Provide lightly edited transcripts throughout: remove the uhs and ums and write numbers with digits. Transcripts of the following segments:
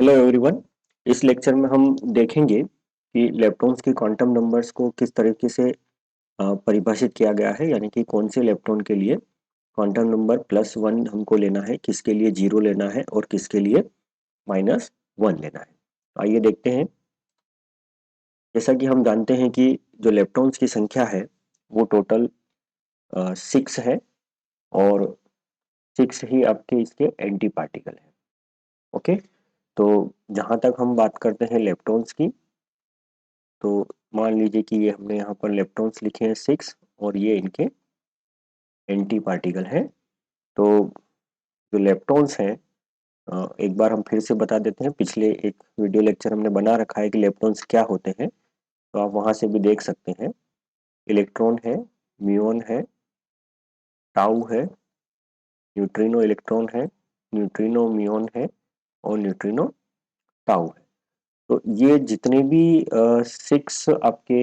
Hello everyone. इस lecture में हम देखेंगे कि इलेक्ट्रॉन्स की क्वांटम नंबर्स को किस तरीके से परिभाषित किया गया है, यानी कि कौन से इलेक्ट्रॉन के लिए क्वांटम नंबर +1 हमको लेना है, किसके लिए 0 लेना है और किसके लिए -1 लेना है। आइए देखते हैं। जैसा कि हम जानते हैं कि जो इलेक्ट्रॉन्स की संख्या है वो टोटल 6 है और 6 ही आपके इसके एंटी पार्टिकल है। ओके, तो जहाँ तक हम बात करते हैं इलेक्ट्रॉन्स की, तो मान लीजिए कि ये हमने यहाँ पर इलेक्ट्रॉन्स लिखे हैं 6 और ये इनके एंटी पार्टिकल हैं। तो जो इलेक्ट्रॉन्स हैं, एक बार हम फिर से बता देते हैं। पिछले एक वीडियो लेक्चर हमने बना रखा है कि इलेक्ट्रॉन्स क्या होते हैं, तो आप वहाँ से भी देख सकते हैं। इलेक्ट्रॉन है, म्यूऑन है, टाउ है, न्यूट्रिनो इलेक्ट्रॉन है, न्यूट्रिनो म्यूऑन है और न्यूट्रिनो टाउ है। तो ये जितने भी 6 आपके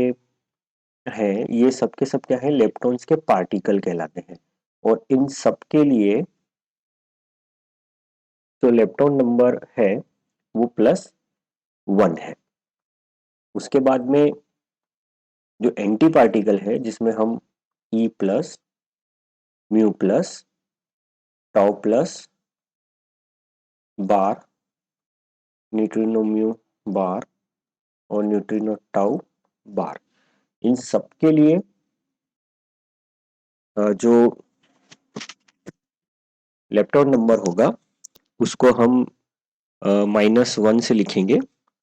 हैं, ये सब के सब क्या है, इलेक्ट्रॉन्स के पार्टिकल कहलाते हैं। और इन सब के लिए जो इलेक्ट्रॉन नंबर है वो +1 है। उसके बाद में जो एंटी पार्टिकल है, जिसमें हम E plus, mu plus, tau plus, bar, neutrino mu bar और न्यूट्रिनो टाउ बार, इन सब के लिए जो इलेक्ट्रॉन नंबर होगा उसको हम -1 से लिखेंगे।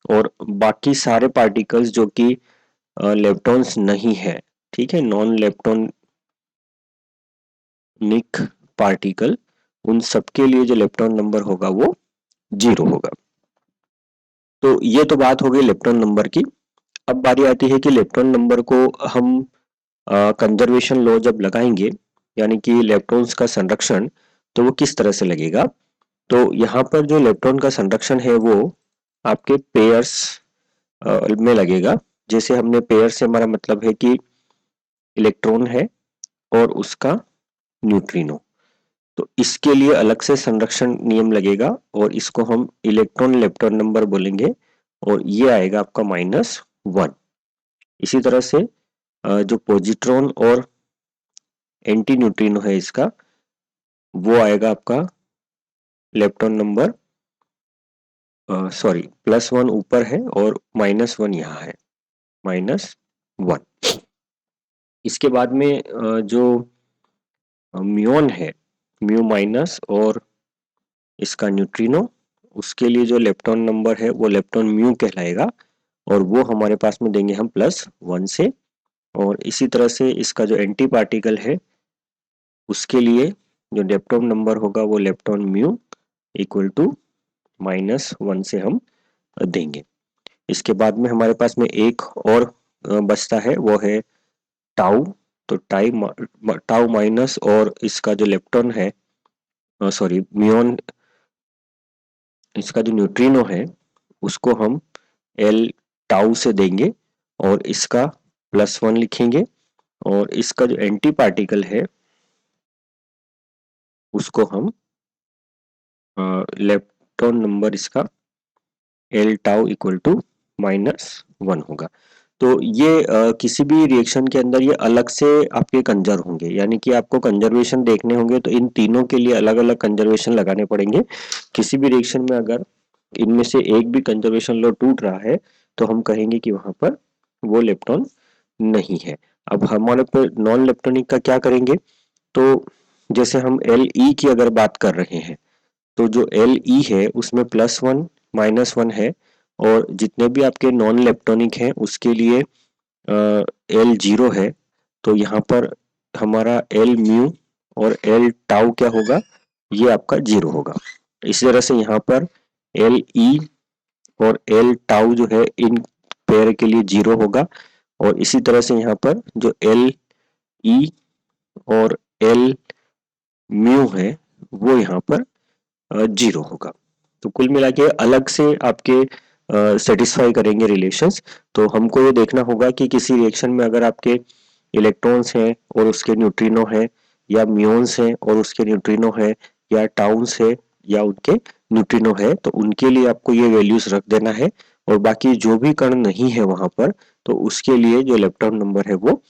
और बाकी सारे पार्टिकल्स जो कि लेप्टॉन्स नहीं है, ठीक है, नॉन लेप्टॉनिक पार्टिकल, उन सबके लिए जो इलेक्ट्रॉन नंबर होगा वो 0 होगा। तो ये तो बात हो गई इलेक्ट्रॉन नंबर की। अब बारी आती है कि इलेक्ट्रॉन नंबर को हम कंजर्वेशन लॉ जब लगाएंगे, यानी कि इलेक्ट्रॉन्स का संरक्षण, तो वो किस तरह से लगेगा। तो यहाँ पर जो इलेक्ट्रॉन का संरक्षण है वो आपके पेयर्स में लगेगा। जैसे हमने पेयर से हमारा मतलब है कि इलेक्ट्रॉन है और उसका न्यूट्रिनो, तो इसके लिए अलग से संरक्षण नियम लगेगा और इसको हम इलेक्ट्रॉन लेप्टॉन नंबर बोलेंगे और ये आएगा आपका -1। इसी तरह से जो पॉजिट्रॉन और एंटी न्यूट्रिनो है इसका, वो आएगा आपका लेप्टॉन नंबर, सॉरी, +1 ऊपर है और -1 यहाँ है, -1। इसके बाद में जो म्यूऑन है, म्यू माइनस और इसका न्यूट्रिनो, उसके लिए जो लेप्टॉन नंबर है वो लेप्टॉन म्यू कहलाएगा और वो हमारे पास में देंगे हम +1 से। और इसी तरह से इसका जो एंटी पार्टिकल है उसके लिए जो लेप्टॉन नंबर होगा वो लेप्टॉन म्यू इक्वल टू -1 से हम देंगे। इसके बाद में हमारे पास में एक और बचता है, वो है टाउ। तो टाउ माइनस और इसका जो लेप्टॉन है, सॉरी म्यूऑन, इसका जो न्यूट्रिनो है उसको हम एल टाउ से देंगे और इसका +1 लिखेंगे। और इसका जो एंटी पार्टिकल है उसको हम इलेक्ट्रॉन नंबर इसका एल टाउ इक्वल टू -1 होगा। तो ये किसी भी रिएक्शन के अंदर ये अलग से आपके कंजर्व होंगे, यानी कि आपको कंजर्वेशन देखने होंगे तो इन तीनों के लिए अलग अलग कंजर्वेशन लगाने पड़ेंगे। किसी भी रिएक्शन में अगर इनमें से एक भी कंजर्वेशन लॉ टूट रहा है तो हम कहेंगे कि वहां पर वो लेप्टॉन नहीं है। अब हमारे पे नॉन लेप्टोनिक का क्या करेंगे, तो जैसे हम एल ई की अगर बात कर रहे हैं, तो जो एल ई है उसमें +1 -1 है और जितने भी आपके नॉन लेप्टोनिक हैं उसके लिए एल 0 है। तो यहाँ पर हमारा एल म्यू और एल टाउ क्या होगा, ये आपका 0 होगा। इसी तरह से यहाँ पर एल ई और एल टाउ जो है इन पेयर के लिए 0 होगा और इसी तरह से यहाँ पर जो एल ई और एल म्यू है वो यहाँ पर 0 होगा। तो कुल मिला के अलग से आपके सेटिस्फाई करेंगे रिलेशंस। तो हमको ये देखना होगा कि किसी रिएक्शन में अगर आपके इलेक्ट्रॉन्स हैं और उसके न्यूट्रिनो हैं, या म्यून्स हैं और उसके न्यूट्रिनो हैं, या टाउन्स है या उनके न्यूट्रिनो है तो उनके लिए आपको ये वैल्यूज रख देना है। और बाकी जो भी कण नहीं है वहां पर तो उसके लिए जो लेप्टोन नंबर है वो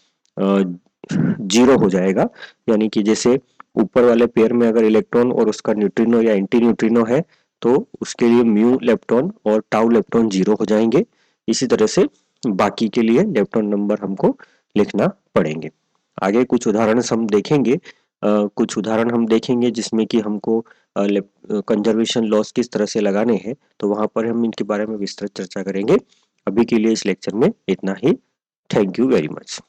जीरो हो जाएगा। यानी कि जैसे ऊपर वाले पेयर में अगर इलेक्ट्रॉन और उसका न्यूट्रिनो या एंटी न्यूट्रिनो है तो उसके लिए म्यू लेप्टॉन और टाउ लेप्टॉन जीरो हो जाएंगे। इसी तरह से बाकी के लिए लेप्टॉन नंबर हमको लिखना पड़ेंगे। आगे कुछ उदाहरण हम देखेंगे। कुछ उदाहरण हम देखेंगे जिसमें कि हमको कंजर्वेशन लॉस किस तरह से लगाने हैं, तो वहां पर हम इनके बारे में विस्तृत चर्चा करेंगे। अभी के लिए इस लेक्चर में इतना ही। Thank you very much.